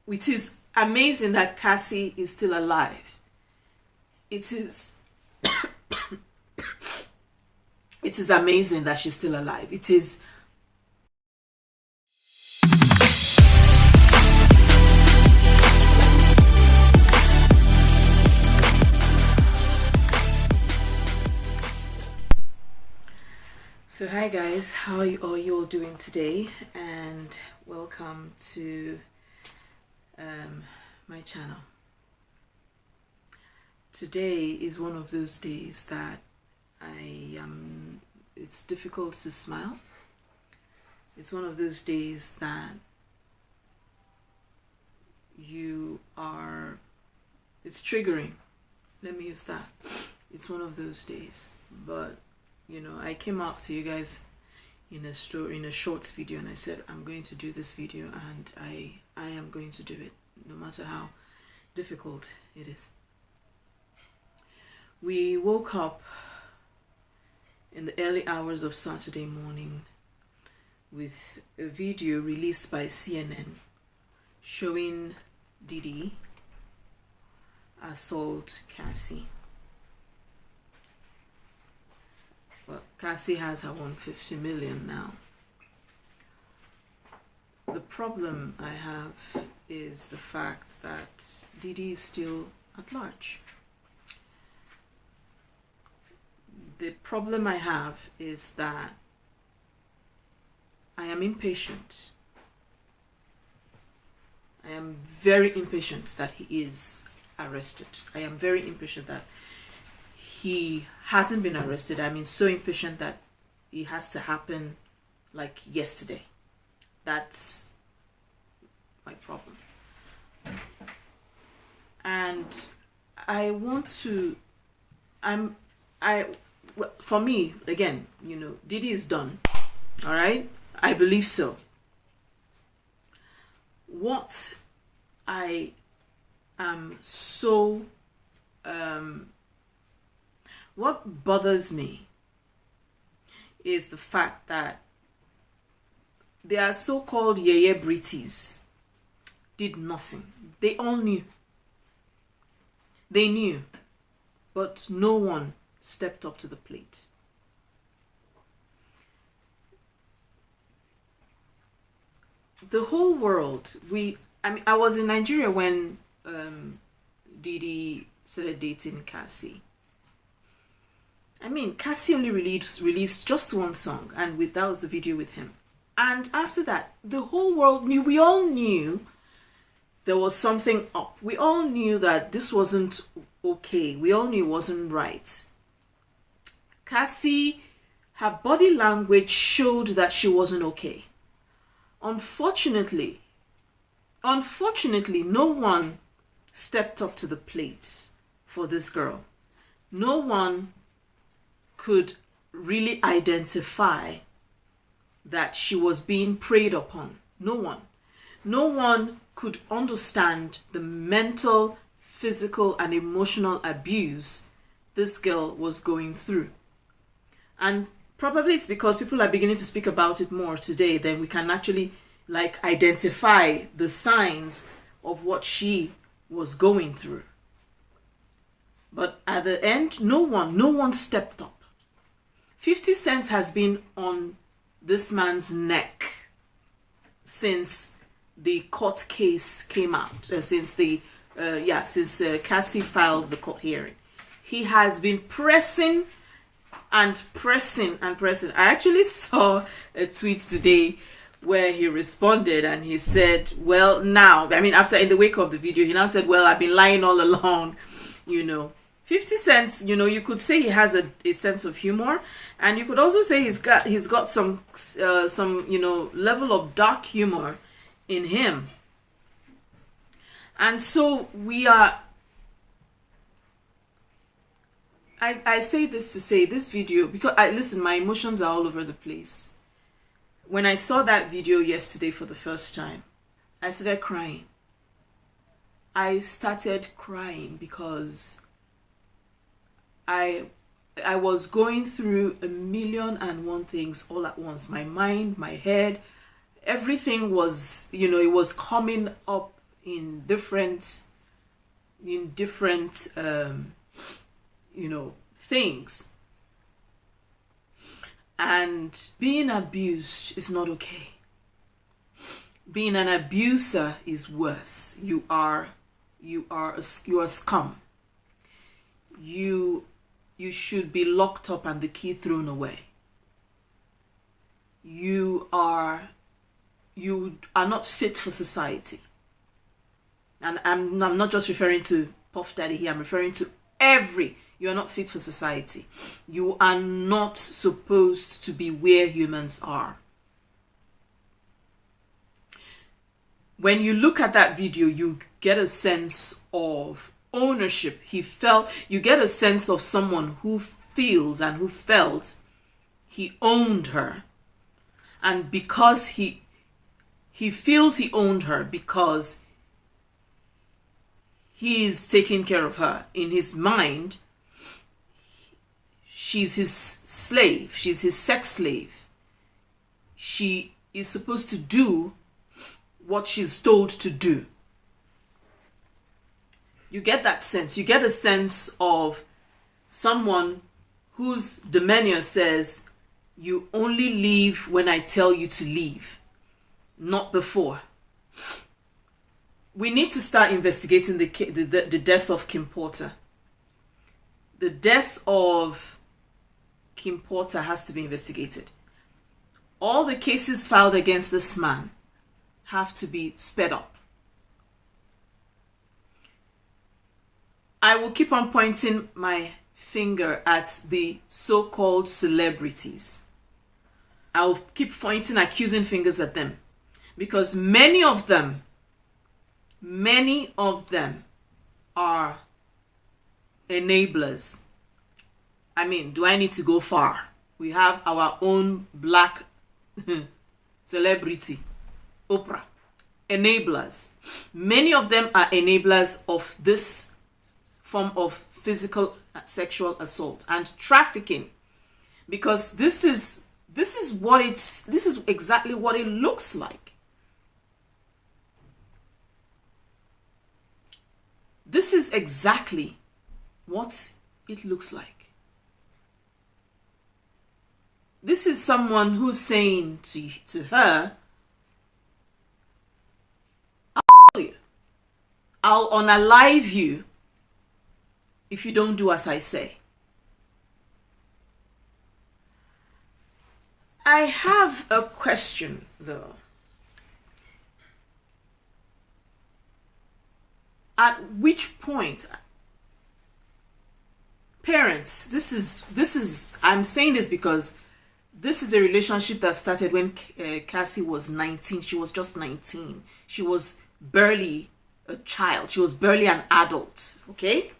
it is amazing that Cassie is still alive. It is it is amazing that she's still alive. It is So hi guys, how are you all doing today? And welcome to my channel. Today is one of those days that it's difficult to smile. It's one of those days that it's triggering. Let me use that. It's one of those days, but you know, I came out to you guys in a shorts video, and I said I'm going to do this video, and I am going to do it no matter how difficult it is. We woke up in the early hours of Saturday morning with a video released by CNN showing Diddy assault Cassie. Well, Cassie has her 150 million now. The problem I have is the fact that Diddy is still at large. The problem I have is that I am impatient. I am very impatient that he is arrested. I am very impatient that he hasn't been arrested. I mean, so impatient that it has to happen like yesterday. That's my problem. And I want to, for me, again, you know, Diddy is done. All right? I believe so. What I am so, what bothers me is the fact that their so-called yeye Brities did nothing. They all knew. They knew, but no one stepped up to the plate. The whole world, I was in Nigeria when Diddy started dating Cassie. I mean, Cassie only released just one song, and that was the video with him. And after that, the whole world knew, we all knew there was something up. We all knew that this wasn't okay. We all knew it wasn't right. Cassie, her body language showed that she wasn't okay. Unfortunately, no one stepped up to the plate for this girl. No one could really identify that she was being preyed upon. No one. No one could understand the mental, physical, and emotional abuse this girl was going through. And probably it's because people are beginning to speak about it more today, then we can actually identify the signs of what she was going through. But at the end, no one stepped up. 50 Cent has been on this man's neck since the court case came out, since Cassie filed the court hearing. He has been pressing and pressing and pressing. I actually saw a tweet today where he responded and he said, well, now, I mean, after in the wake of the video, he now said, well, I've been lying all along, you know. 50 Cent, you know, you could say he has a sense of humor, and you could also say he's got some you know, level of dark humor in him. And so we are, I say this to say this video, because listen, my emotions are all over the place. When I saw that video yesterday for the first time, I started crying. I started crying because I was going through 1,000,001 things all at once. My mind, my head, everything was, you know, it was coming up in different things. And being abused is not okay. Being an abuser is worse. You are scum. You should be locked up and the key thrown away. You are not fit for society. And I'm not just referring to Puff Daddy here. I'm referring to you are not fit for society. You are not supposed to be where humans are. When you look at that video, you get a sense of ownership. You get a sense of someone who feels and who felt he owned her. And because he feels he owned her because he is taking care of her. In his mind, she's his slave. She's his sex slave. She is supposed to do what she's told to do. You get that sense. You get a sense of someone whose demeanor says, you only leave when I tell you to leave, not before. We need to start investigating the death of Kim Porter. The death of Kim Porter has to be investigated. All the cases filed against this man have to be sped up. I will keep on pointing my finger at the so-called celebrities. I will keep pointing accusing fingers at them because many of them are enablers. I mean, do I need to go far? We have our own black celebrity, Oprah. Enablers. Many of them are enablers of this form of physical sexual assault and trafficking, because this is exactly what it looks like. This is exactly what it looks like. This is someone who's saying to her, I'll unalive you if you don't do as I say. I have a question though. At which point, parents, this is I'm saying this because this is a relationship that started when Cassie was 19. She was just 19. She was barely a child. She was barely an adult, okay?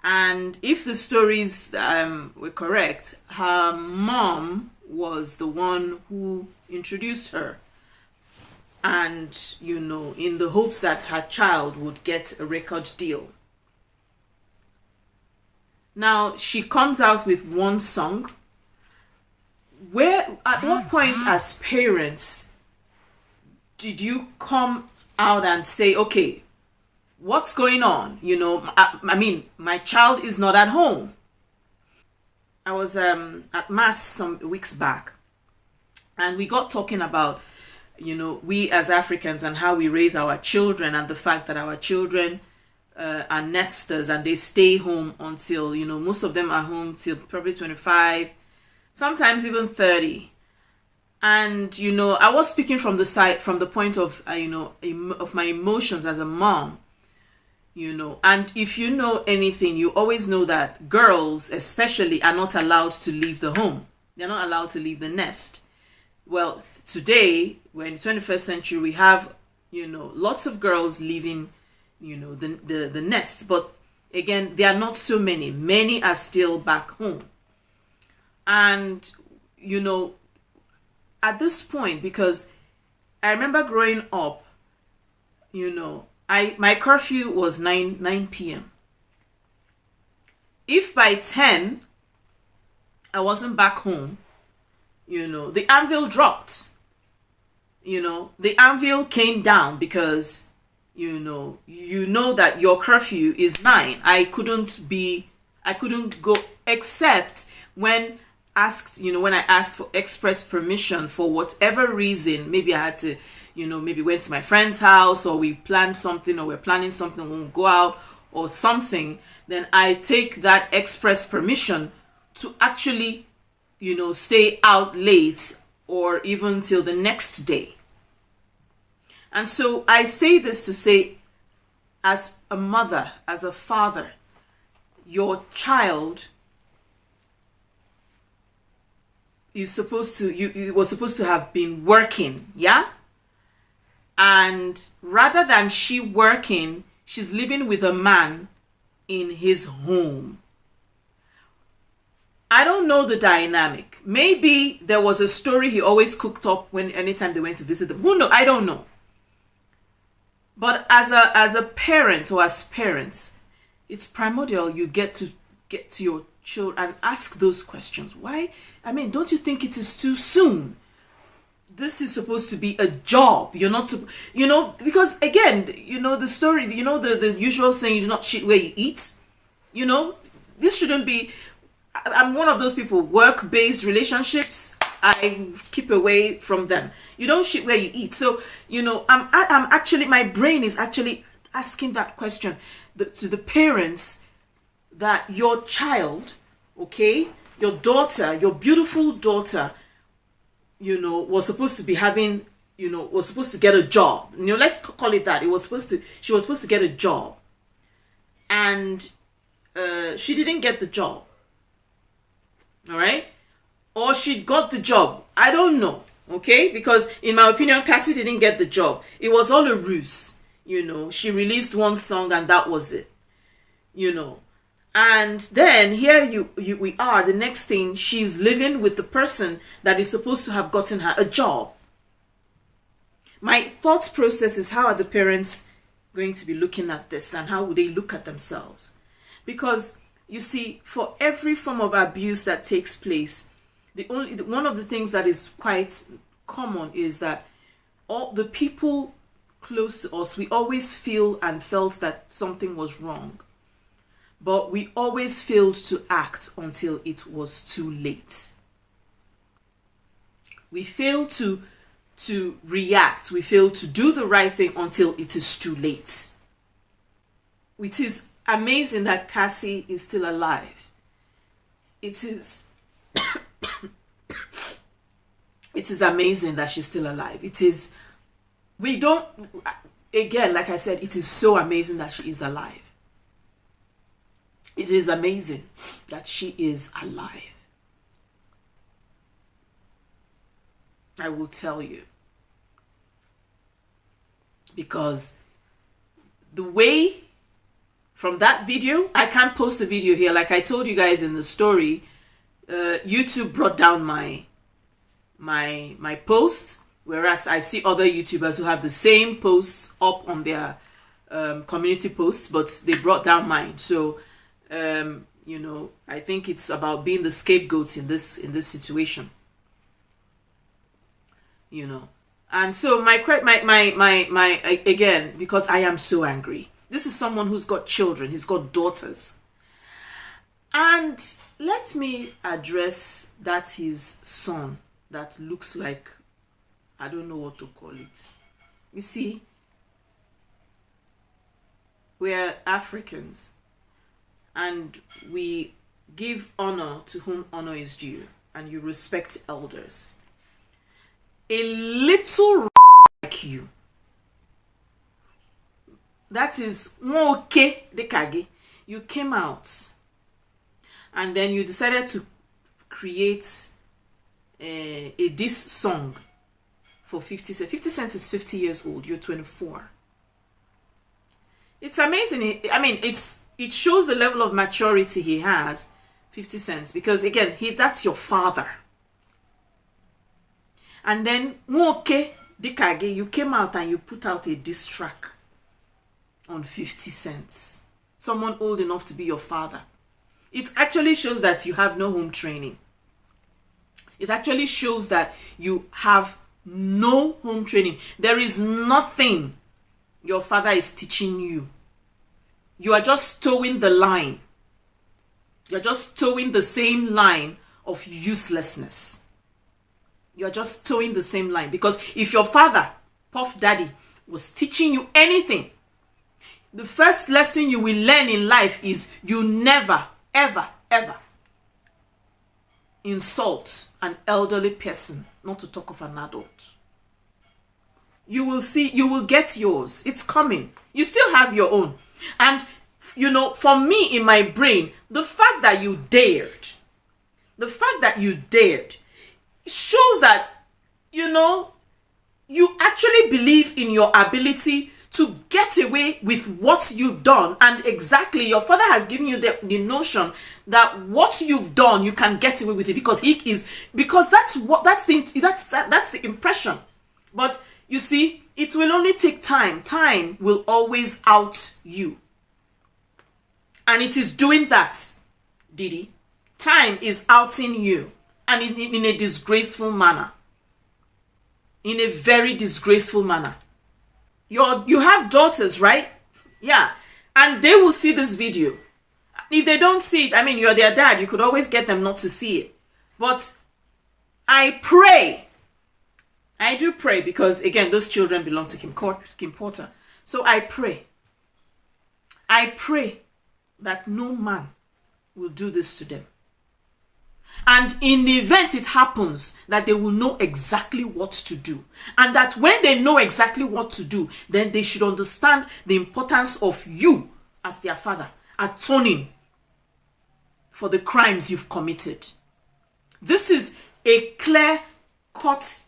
And if the stories were correct, her mom was the one who introduced her. And, in the hopes that her child would get a record deal. Now, she comes out with one song. At what point as parents did you come out and say, okay, what's going on? I mean, my child is not at home. I was at mass some weeks back, and we got talking about, we as Africans and how we raise our children, and the fact that our children are nesters and they stay home until, most of them are home till probably 25, sometimes even 30. And, I was speaking from the point of, of my emotions as a mom, and if you know anything, you always know that girls especially are not allowed to leave the home. They're not allowed to leave the nest. Well, today, we're in the 21st century, we have, lots of girls leaving, the nest. But again, there are not so many. Many are still back home. And, at this point, because I remember growing up, my curfew was 9 p.m. If by 10 I wasn't back home, the anvil dropped. The anvil came down, because you know that your curfew is 9. I couldn't go, except when asked, when I asked for express permission for whatever reason. Maybe I had to, maybe went to my friend's house, or we planned something, or we're planning something, we'll go out or something. Then I take that express permission to actually, stay out late or even till the next day. And so I say this to say, as a mother, as a father, your child is supposed to, you was supposed to have been working, yeah? And rather than she working, she's living with a man in his home. I don't know the dynamic. Maybe there was a story he always cooked up anytime they went to visit them. Who knows? I don't know. But as a parent, or as parents, it's primordial you get to your children and ask those questions. Why? I mean, don't you think it is too soon? This is supposed to be a job. You're not, because again, the story, the usual saying, you do not shit where you eat. This shouldn't be. I'm one of those people, work-based relationships, I keep away from them. You don't shit where you eat. So, I'm actually, my brain is actually asking that question to the parents, that your child, okay, your daughter, your beautiful daughter, was supposed to be having, was supposed to get a job. Let's call it that. She was supposed to get a job. And she didn't get the job. All right? Or she got the job. I don't know. Okay? Because in my opinion, Cassie didn't get the job. It was all a ruse. She released one song and that was it. And then here we are. The next thing, she's living with the person that is supposed to have gotten her a job. My thought process is, how are the parents going to be looking at this, and how would they look at themselves? Because you see, for every form of abuse that takes place, one of the things that is quite common is that all the people close to us, we always feel and felt that something was wrong. But we always failed to act until it was too late. We fail to react. We fail to do the right thing until it is too late. It is amazing that Cassie is still alive. It is it is amazing that she's still alive. It is, again, like I said, it is so amazing that she is alive. It is amazing that she is alive. I will tell you. Because the way, from that video, I can't post the video here. Like I told you guys in the story, YouTube brought down my post, whereas I see other YouTubers who have the same posts up on their community posts, but they brought down mine. So, I think it's about being the scapegoats in this situation. And so my again, because I am so angry. This is someone who's got children. He's got daughters. And let me address that his son that looks like, I don't know what to call it. You see, we're Africans and we give honor to whom honor is due, and you respect elders. A little like you, that is okay, dekage. You came out and then you decided to create a diss song for 50 Cent. 50 Cent is 50 years old. You're 24. It's amazing. I mean, it shows the level of maturity he has, 50 Cent, because again, that's your father. And then, okay, dekage, you came out and you put out a diss track on 50 Cent. Someone old enough to be your father. It actually shows that you have no home training. It actually shows that you have no home training. There is nothing, your father is teaching you. You are just towing the line. You're just towing the same line of uselessness. You're just towing the same line. Because if your father, Puff Daddy, was teaching you anything, the first lesson you will learn in life is you never, ever, ever insult an elderly person, not to talk of an adult. You will see, you will get yours. It's coming. You still have your own. And, you know, for me in my brain, the fact that you dared, shows that, you know, you actually believe in your ability to get away with what you've done. And exactly, your father has given you the notion that what you've done, you can get away with it because that's the impression. But you see, it will only take time. Time will always out you. And it is doing that, Diddy. Time is outing you. And in a disgraceful manner. In a very disgraceful manner. You have daughters, right? Yeah. And they will see this video. If they don't see it, I mean, you're their dad. You could always get them not to see it. But I pray. I do pray because, again, those children belong to Kim Porter. So I pray. I pray that no man will do this to them. And in the event it happens, that they will know exactly what to do. And that when they know exactly what to do, then they should understand the importance of you as their father atoning for the crimes you've committed. This is a clear-cut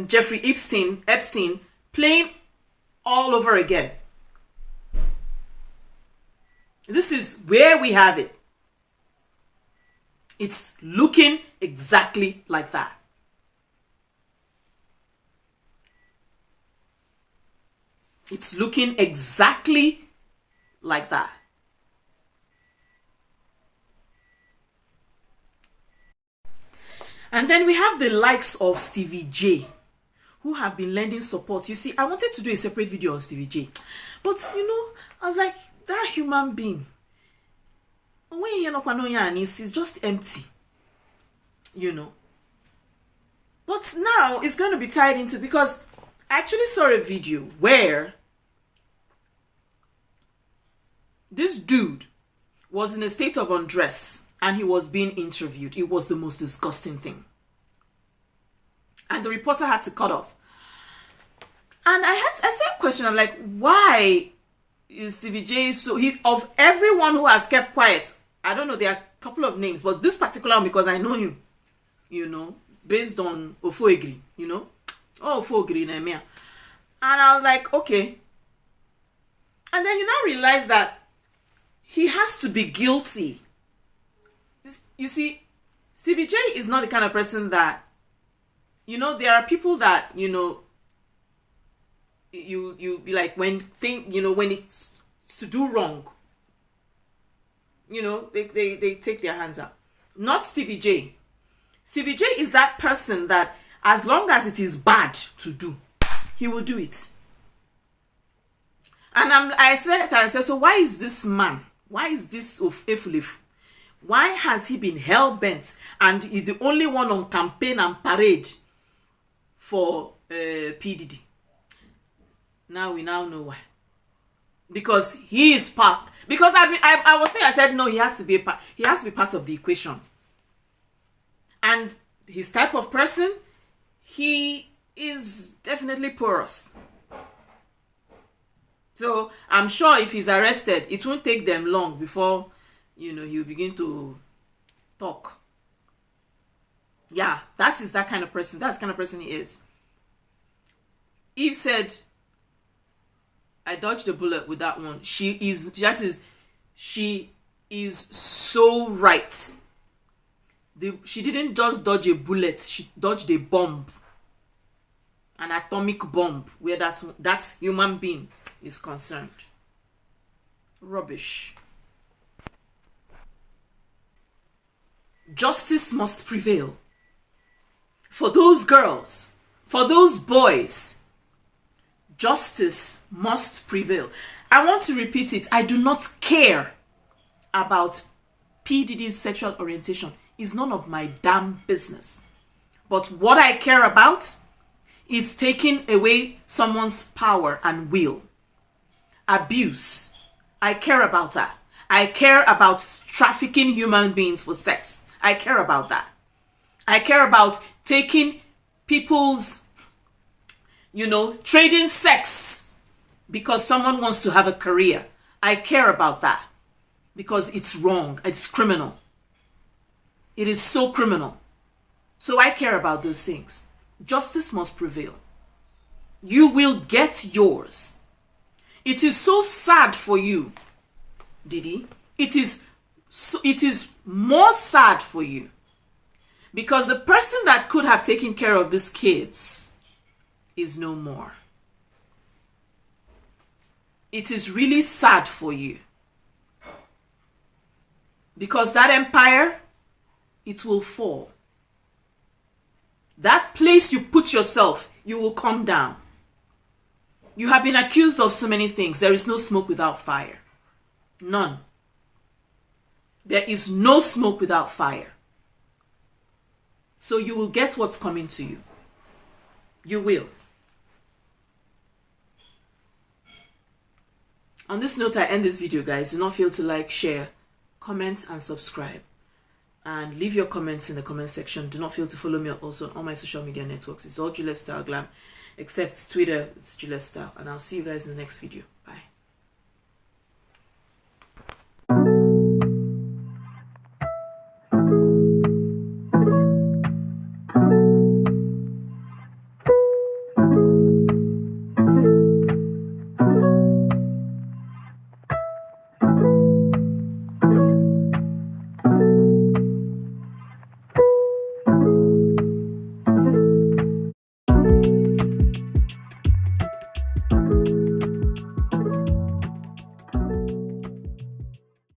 Jeffrey Epstein playing all over again. This is where we have it. It's looking exactly like that. It's looking exactly like that. And then we have the likes of Stevie J, who have been lending support. You see, I wanted to do a separate video on Stevie J. But, you know, I was like, that human being, when you know, it's just empty. You know. But now it's going to be tied into, because I actually saw a video where this dude was in a state of undress and he was being interviewed. It was the most disgusting thing. And the reporter had to cut off. And I said a question. I'm like, why is Stevie J so... of everyone who has kept quiet, I don't know, there are a couple of names, but this particular one, because I know him, you know, based on Ofoegri, you know. Oh, Ofoegri, Nehemiah. And I was like, okay. And then you now realize that he has to be guilty. You see, Stevie J is not the kind of person that, you know, there are people that, you know, you be like, when it's to do wrong, you know, they take their hands up. Not Stevie J. Stevie J is that person that as long as it is bad to do, he will do it. And I said, so why is this man? Why is this of Efulef? Why has he been hell-bent and is the only one on campaign and parade for P.Diddy? Now we now know why. Because he is part. Because I was saying, I said no, he has to be part. He has to be part of the equation. And his type of person, he is definitely porous. So I'm sure if he's arrested, it won't take them long before, you know, he'll begin to talk. Yeah, that kind of person. That's the kind of person he is. Eve said, I dodged a bullet with that one. She is so right. She didn't just dodge a bullet, she dodged a bomb. An atomic bomb where that human being is concerned. Rubbish. Justice must prevail. For those girls, for those boys, Justice must prevail. I want to repeat it. I do not care about P. Diddy's sexual orientation. It's none of my damn business. But what I care about is taking away someone's power and will. Abuse. I care about that. I care about trafficking human beings for sex. I care about that. I care about taking people's, trading sex because someone wants to have a career. I care about that because it's wrong. It's criminal. It is so criminal. So I care about those things. Justice must prevail. You will get yours. It is so sad for you, Diddy. It is more sad for you because the person that could have taken care of these kids is no more. It is really sad for you because that empire, it will fall. That place you put yourself, you will come down. You have been accused of so many things. There is no smoke without fire. None. There is no smoke without fire. So you will get what's coming to you. You will. On this note, I end this video, guys. Do not fail to like, share, comment, and subscribe. And leave your comments in the comment section. Do not fail to follow me also on all my social media networks. It's all Juliet Style Glam, except Twitter, it's Juliet Style. And I'll see you guys in the next video.